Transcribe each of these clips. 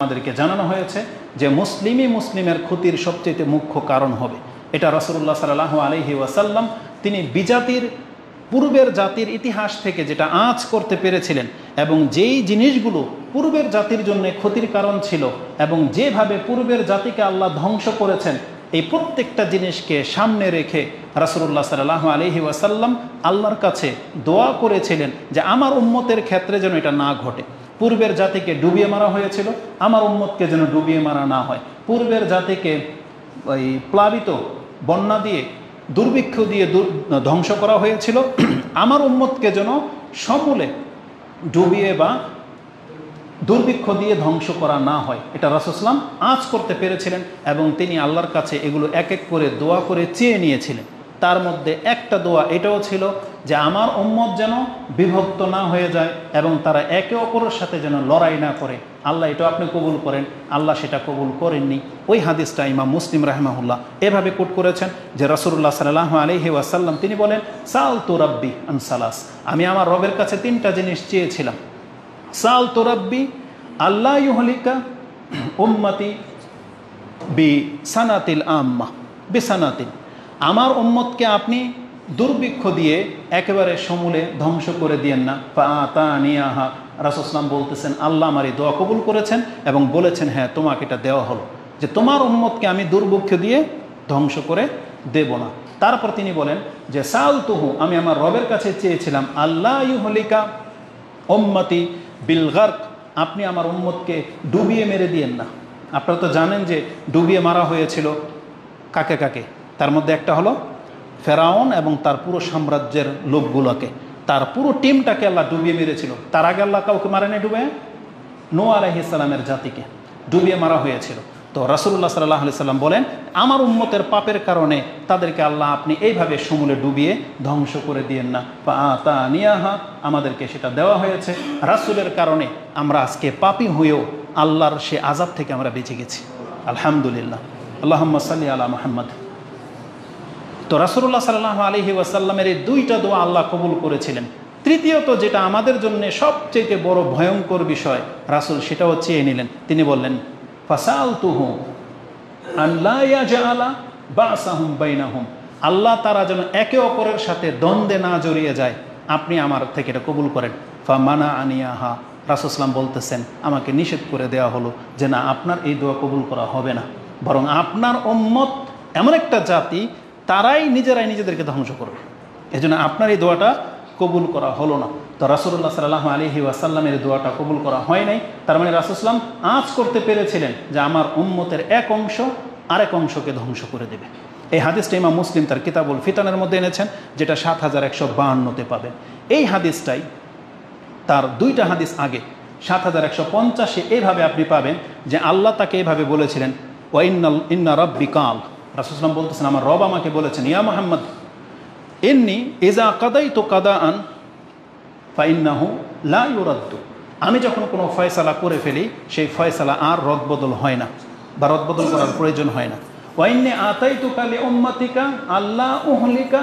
আমাদেরকে জানানো হয়েছে যে মুসলিমই মুসলিমের ক্ষতির সবচেয়ে মুখ্য কারণ হবে। এটা রাসূলুল্লাহ সাল্লাল্লাহু আলাইহি ওয়াসাল্লাম তিনি বিজাতির পূর্বের জাতির ইতিহাস থেকে যেটা আঁচ করতে পেরেছিলেন এবং যেই জিনিসগুলো পূর্বের জাতির জন্য ক্ষতির কারণ ছিল এবং যেভাবে পূর্বের জাতিকে আল্লাহ ধ্বংস করেছেন, এই প্রত্যেকটা জিনিসকে সামনে রেখে রাসূলুল্লাহ সাল্লাল্লাহু আলাইহি ওয়াসাল্লাম আল্লাহর কাছে দোয়া করেছিলেন যে আমার উম্মতের ক্ষেত্রে যেন এটা না ঘটে। পূর্বের জাতিকে ডুবিয়ে মারা হয়েছিল, আমার উম্মতকে যেন ডুবিয়ে মারা না হয়। পূর্বের জাতিকে ওই প্লাবিত বন্যা দিয়ে দুর্ভিক্ষ দিয়ে ধ্বংস করা হয়েছিল, আমার উম্মতকে যেন সমূলে ডুবিয়ে বা দুর্ভিক্ষ দিয়ে ধ্বংস করা না হয়। এটা রাসূল সাল্লাল্লাহু আলাইহি ওয়াসাল্লাম আঁচ করতে পেরেছিলেন এবং তিনি আল্লাহর কাছে এগুলো এক এক করে দোয়া করে চেয়ে নিয়েছিলেন। তার মধ্যে একটা দোয়া এটাও ছিল যে আমার উম্মত যেন বিভক্ত না হয়ে যায় এবং তারা একে অপরের সাথে যেন লড়াই না করে। আল্লাহ এটা আপনি কবুল করেন। আল্লাহ সেটা কবুল করেননি। ওই হাদিসটা ইমাম মুসলিম রাহিমাহুল্লাহ এভাবে কোট করেছেন যে রাসূলুল্লাহ সাল্লাল্লাহু আলাইহি ওয়াসাল্লাম তিনি বলেন, সালতু রাব্বি আন সালাস, আমি আমার রবের কাছে তিনটা জিনিস চেয়েছিলাম। সালতু রাব্বি আল্লাহ ইউহলিকা উম্মতি বি সানাতিল আম্মা বি সানাতিন, আমার উম্মতকে আপনি দুর্ভিক্ষ দিয়ে একেবারে সমূলে ধ্বংস করে দিয়েন না। ফাআতানিয়াহা, রাসূল সাল্লাল্লাহু আলাইহি ওয়াসাল্লাম বলতেছেন আল্লাহ আমার এই দোয়া কবুল করেছেন এবং বলেছেন হ্যাঁ তোমাকে এটা দেওয়া হলো যে তোমার উম্মতকে আমি দুর্ভিক্ষ দিয়ে ধ্বংস করে দেব না। তারপর তিনি বলেন যে সালতুহু, আমি আমার রবের কাছে চেয়েছিলাম আল্লাহ ইউহলিকা উম্মতি বিল গারক, আপনি আমার উম্মতকে ডুবিয়ে মেরে দিয়েন না। আপনারা তো জানেন যে ডুবিয়ে মারা হয়েছিল কাকে কাকে, তার মধ্যে একটা হলো ফেরাউন এবং তার পুরো সাম্রাজ্যের লোকগুলোকে, তার পুরো টিমটাকে আল্লাহ ডুবিয়ে মেরেছিল। তার আগে আল্লাহ কাউকে মারেনি ডুবে, নূহ আলাইহিস সালামের জাতিকে ডুবিয়ে মারা হয়েছিল। তো রাসূলুল্লাহ সাল্লাল্লাহু আলাইহি সাল্লাম বলেন আমার উম্মতের পাপের কারণে তাদেরকে আল্লাহ আপনি এইভাবে সমূলে ডুবিয়ে ধ্বংস করে দিয়েন না। ফাআতানিয়াহা, আমাদেরকে সেটা দেওয়া হয়েছে। রাসূলের কারণে আমরা আজকে পাপী হয়েও আল্লাহর সে আযাব থেকে আমরা বেঁচে গেছি, আলহামদুলিল্লাহ। আল্লাহুম্মা সাল্লি আলা মুহাম্মদ। তো রাসূলুল্লাহ সাল্লাল্লাহু আলাইহি ওয়াসাল্লামের এই দুইটা দোয়া আল্লাহ কবুল করেছিলেন। তৃতীয়ত যেটা আমাদের জন্য সবচেয়ে বড় ভয়ঙ্কর বিষয়, রাসূল সেটাও চেয়ে নিলেন। তিনি বললেন ফাসালতুহু আন লা ইয়াজআলা বাসাহুম বাইনাহুম, আল্লাহ তারা যেন একে অপরের সাথে দ্বন্দ্বে না জড়িয়ে যায়, আপনি আমার থেকে এটা কবুল করেন। ফামানা আনিয়াহা, রাসূল সাল্লাল্লাহু আলাইহি ওয়াসাল্লাম বলতেছেন আমাকে নিষেধ করে দেওয়া হলো যে না আপনার এই দোয়া কবুল করা হবে না, বরং আপনার উম্মত এমন একটা জাতি তারাই নিজেরাই নিজেদেরকে ধ্বংস করবে, এজন্য আপনার এই দোয়াটা কবুল করা হলো না। তো রাসূলুল্লাহ সাল্লাল্লাহু আলাইহি ওয়াসাল্লামের এই দোয়াটা কবুল করা হয় নাই। তার মানে রাসূল সাল্লাল্লাহু আলাইহি ওয়াসাল্লাম আঁচ করতে পেরেছিলেন যে আমার উম্মতের এক অংশ আরেক অংশকে ধ্বংস করে দেবে। এই হাদিসটা ইমাম মুসলিম তার কিতাবুল ফিতানের মধ্যে এনেছেন, যেটা ৭১৫২তে পাবেন। এই হাদিসটাই তার দুইটা হাদিস আগে ৭১৫০-এ এইভাবে আপনি পাবেন যে আল্লাহ তাকে এইভাবে বলেছিলেন ওয়া ইন্না রাব্বি কাল, রাসূল সাল্লাল্লাহু আলাইহি ওয়াসাল্লাম বলতেছেন আমার রব আমাকে বলেছেন ইয়া মুহাম্মদ ইন্নী ইযা কাদাইতু কাদাআন ফাইন্নাহু লা ইউরাদ্দু, আমি যখন কোনো ফয়সালা করে ফেলি সেই ফয়সালা আর রদবদল হয় না বা রদবদল করার প্রয়োজন হয় না। ওয়া ইন্নী আতাইতুকা লিউম্মাতিকা আল্লা উহলিকা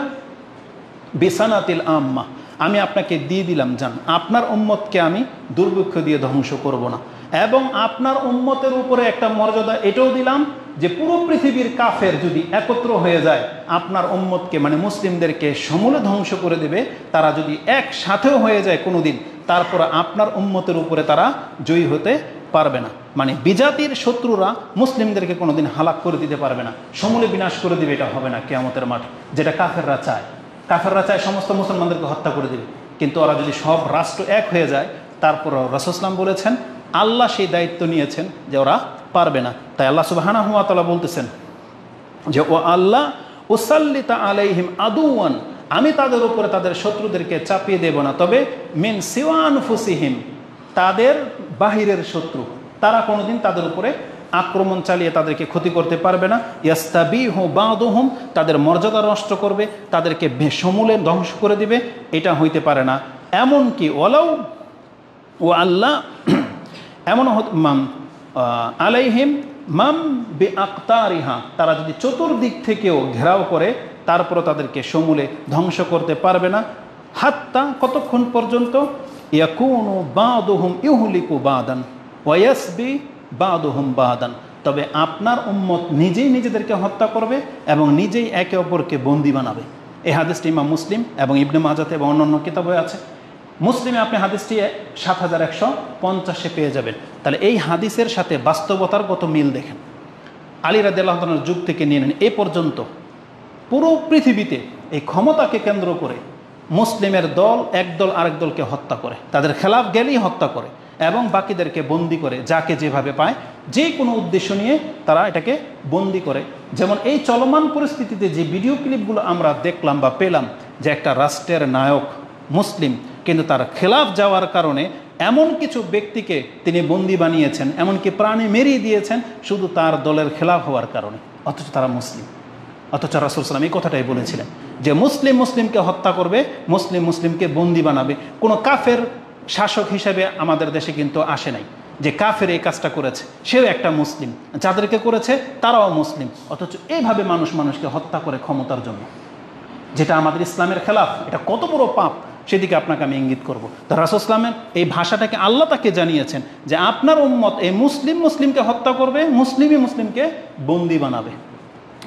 বিসানাতিল আম্মা, আমি আপনাকে দিয়ে দিলাম জান আপনার উম্মতকে আমি দুর্ভিক্ষ দিয়ে ধ্বংস করব না, এবং আপনার উম্মতের উপরে একটা মর্যাদা এটাও দিলাম যে পুরো পৃথিবীর কাফের যদি একত্র হয়ে যায় আপনার উম্মতকে মানে মুসলিমদেরকে সমূলে ধ্বংস করে দেবে, তারা যদি একসাথেও হয়ে যায় কোনো দিন, তারপর আপনার উম্মতের উপরে তারা জয়ী হতে পারবে না। মানে বিজাতির শত্রুরা মুসলিমদেরকে কোনোদিন হালাক করে দিতে পারবে না, সমূলে বিনাশ করে দিবে, এটা হবে না কিয়ামতের মাঠে, যেটা কাফেররা চায়। কাফেররা চায় সমস্ত মুসলমানদেরকে হত্যা করে দেবে, কিন্তু ওরা যদি সব রাষ্ট্র এক হয়ে যায় তারপর রাসূল সাল্লাল্লাহু আলাইহি ওয়াসাল্লাম বলেছেন আল্লাহ সেই দায়িত্ব নিয়েছেন যে ওরা পারবে না। তাই আল্লাহ সুবহানাহু ওয়া তাআলা বলতেছেন যে ও আল্লাহ উসাল্লিতা আলাইহিম আদুওয়ান, আমি তাদের উপরে তাদের শত্রুদেরকে চাপিয়ে দেব না, তবে মিন সিওয়া আনফুসিহিম, তাদের বাহিরের শত্রু, তারা কোনোদিন তাদের উপরে আক্রমণ চালিয়ে তাদেরকে ক্ষতি করতে পারবে না। ইয়াস্তাবিহু বাদুহুম, তাদের মর্যাদা নষ্ট করবে, তাদেরকে সমূলে ধ্বংস করে দিবে, এটা হইতে পারে না। এমনকি ওয়ালাউ ও আল্লাহ এমন আলাইহিম মাম বি আকতারিহা, তারা যদি চতুর্দিক থেকেও ঘেরাও করে তারপরও তাদেরকে সমূলে ধ্বংস করতে পারবে না। হাত্তা, কতক্ষণ পর্যন্ত ইয়াকুনু বাদুহুম ইউহলিকু বাদান ওয়া ইয়াসবি বাদুহুম বাদান, তবে আপনার উম্মত নিজেই নিজেদেরকে হত্যা করবে এবং নিজেই একে অপরকে বন্দী বানাবে। এই হাদিসটি ইমাম মুসলিম এবং ইবনে মাজাতে এবং অন্যান্য কিতাবে আছে। মুসলিমে আপনি হাদিসটি 7150 পেয়ে যাবেন। তাহলে এই হাদিসের সাথে বাস্তবতার কত মিল দেখেন। আলী রাদিয়াল্লাহু তাআলার যুগ থেকে নিয়ে নেন এ পর্যন্ত পুরো পৃথিবীতে এই ক্ষমতাকে কেন্দ্র করে মুসলিমের দল এক দল আরেক দলকে হত্যা করে, তাদের খেলাফ গেলেই হত্যা করে এবং বাকিদেরকে বন্দি করে, যাকে যেভাবে পায় যে কোনো উদ্দেশ্য নিয়ে তারা এটাকে বন্দি করে। যেমন এই চলমান পরিস্থিতিতে যে ভিডিও ক্লিপগুলো আমরা দেখলাম বা পেলাম, যে একটা রাষ্ট্রের নায়ক মুসলিম কিন্তু তার খেলাফ যাওয়ার কারণে এমন কিছু ব্যক্তিকে তিনি বন্দি বানিয়েছেন, এমনকি প্রাণে মেরিয়ে দিয়েছেন শুধু তার দলের খেলাফ হওয়ার কারণে, অথচ তারা মুসলিম। অথচ রাসূল সাল্লাল্লাহু আলাইহি ওয়াসাল্লাম এই কথাটাই বলেছিলেন যে মুসলিম মুসলিমকে হত্যা করবে, মুসলিম মুসলিমকে বন্দি বানাবে। কোনো কাফের শাসক হিসেবে আমাদের দেশে কিন্তু আসে নাই যে কাফের এই কাজটা করেছে, সেও একটা মুসলিম, যাদেরকে করেছে তারাও মুসলিম। অথচ এইভাবে মানুষ মানুষকে হত্যা করে ক্ষমতার জন্য, যেটা আমাদের ইসলামের খেলাফ। এটা কত বড় পাপ সেদিকে আপনাকে আমি ইঙ্গিত করব। তো রাসূল ইসলামের এই ভাষাটাকে আল্লাহ তাকে জানিয়েছেন যে আপনার উম্মত এই মুসলিম মুসলিমকে হত্যা করবে, মুসলিমই মুসলিমকে বন্দি বানাবে।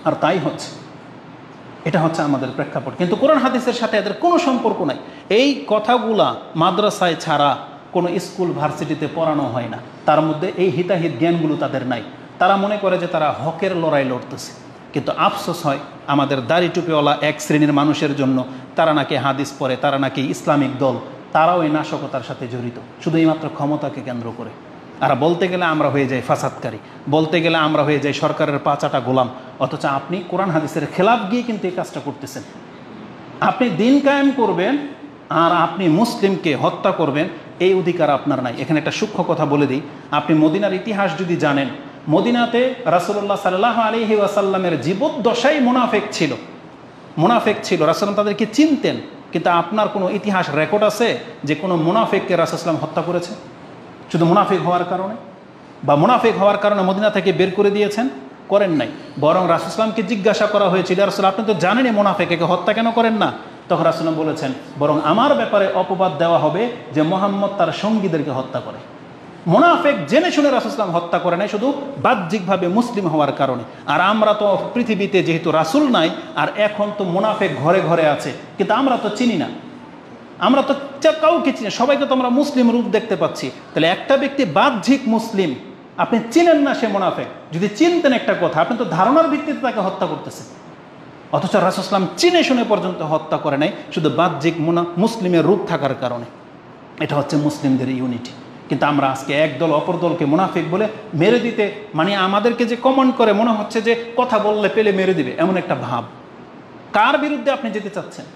আর তাই হচ্ছে, এটা হচ্ছে আমাদের প্রেক্ষাপট। কিন্তু কোরআন হাদিসের সাথে এদের কোনো সম্পর্ক নাই। এই কথাগুলা মাদ্রাসায় ছাড়া কোনো স্কুল ভার্সিটিতে পড়ানো হয় না। তার মধ্যে এই হিতাহিত জ্ঞানগুলো তাদের নাই। তারা মনে করে যে তারা হকের লড়াই লড়তেছে। কিন্তু আফসোস হয় আমাদের দাড়ি টুপিওয়ালা এক শ্রেণীর মানুষের জন্য, তারা নাকি হাদিস পড়ে, তারা নাকি ইসলামিক দল, তারাও এই নাশকতার সাথে জড়িত, শুধু এইমাত্র ক্ষমতাকে কেন্দ্র করে। আর বলতে গেলে আমরা হয়ে যাই ফাসাদকারী, বলতে গেলে আমরা হয়ে যাই সরকারের পাচাটা গোলাম। অথচ আপনি কোরআন হাদিসের খেলাফ গিয়ে কিন্তু এই কাজটা করতেছেন। আপনি দিন কায়েম করবেন আর আপনি মুসলিমকে হত্যা করবেন, এই অধিকার আপনার নাই। এখানে একটা সূক্ষ্ম কথা বলে দিই, আপনি মদিনার ইতিহাস যদি জানেন, মদিনাতে রাসূলুল্লাহ সাল্লাল্লাহু আলাইহি ওয়াসাল্লামের জীবদ্দশায় মুনাফিক ছিল। রাসূলুল্লাহ তাদেরকে চিনতেন, কিন্তু আপনার কোনো ইতিহাস রেকর্ড আছে যে কোনো মুনাফিককে রাসূলুল্লাহ সাল্লাল্লাহু হত্যা করেছে শুধু মুনাফিক হওয়ার কারণে, বা মুনাফিক হওয়ার কারণে মদিনা থেকে বের করে দিয়েছেন? করেন নাই। বরং রাসূল সাল্লাল্লাহু জিজ্ঞাসা করা হয়েছিল, ইয়া রাসূল আপনি তো জানেনই মুনাফিক, একে হত্যা কেন করেন না? তখন রাসূল বলেছেন, বরং আমার ব্যাপারে অপবাদ দেওয়া হবে যে মুহাম্মদ তার সঙ্গীদেরকে হত্যা করে। মুনাফিক জেনে শুনে রাসূল সাল্লাল্লাহু হত্যা করে নাই, শুধু বাহ্যিকভাবে মুসলিম হওয়ার কারণে। আর আমরা তো পৃথিবীতে যেহেতু রাসূল নাই, আর এখন তো মুনাফিক ঘরে ঘরে আছে, কিন্তু আমরা তো চিনি না, আমরা তো কাউকে চিনি, সবাইকে তো আমরা মুসলিম রূপ দেখতে পাচ্ছি। তাহলে একটা ব্যক্তি বাহ্যিক মুসলিম, আপনি চিনেন না সে মুনাফিক। যদি চিনতেন একটা কথা, আপনি তো ধারণার ভিত্তিতে তাকে হত্যা করতেছেন। অথচ রাসূল সাল্লাল্লাহু আলাইহি ওয়াসাল্লাম চিনে শুনে পর্যন্ত হত্যা করে নাই, শুধু বাহ্যিক মুসলিমের রূপ থাকার কারণে। এটা হচ্ছে মুসলিমদের ইউনিটি। কিন্তু আমরা আজকে একদল অপর দলকে মুনাফিক বলে মেরে দিতে, মানে আমাদেরকে যে কমেন্ট করে মনে হচ্ছে যে কথা বললে পেলে মেরে দিবে, এমন একটা ভাব। কার বিরুদ্ধে আপনি যেতে চাচ্ছেন?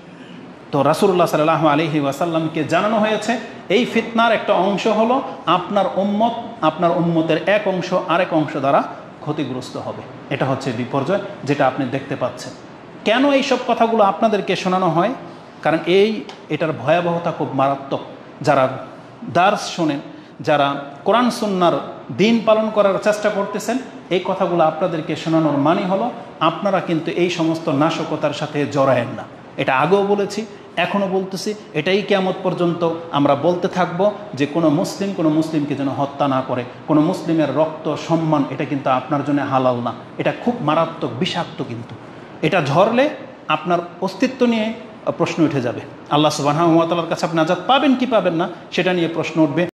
তো রাসূলুল্লাহ সাল্লাল্লাহু আলাইহি ওয়াসাল্লামকে জানানো হয়েছে এই ফিতনার একটা অংশ হলো আপনার উম্মত, আপনার উম্মতের এক অংশ আরেক অংশ দ্বারা ক্ষতিগ্রস্ত হবে। এটা হচ্ছে বিপর্যয় যেটা আপনি দেখতে পাচ্ছেন। কেন এই সব কথাগুলো আপনাদেরকে শোনানো হয়? কারণ এটার ভয়াবহতা খুব মারাত্মক। যারা দার্স শোনেন, যারা কোরআন সুন্নাহর দিন পালন করার চেষ্টা করতেছেন, এই কথাগুলো আপনাদেরকে শোনানোর মানে হলো আপনারা কিন্তু এই সমস্ত নাশকতার সাথে জড়ায়েন না। এটা আগেও বলেছি, এখনও বলতেছি, এটাই কিয়ামত পর্যন্ত আমরা বলতে থাকবো যে কোনো মুসলিমকে যেন হত্যা না করে। কোনো মুসলিমের রক্ত সম্মান এটা কিন্তু আপনার জন্য হালাল না। এটা খুব মারাত্মক, বিষাক্ত। কিন্তু এটা ঝরলে আপনার অস্তিত্ব নিয়ে প্রশ্ন উঠে যাবে। আল্লাহ সুবহানাহু ওয়া তাআলার কাছে আপনি নাজাত পাবেন কি পাবেন না সেটা নিয়ে প্রশ্ন উঠবে।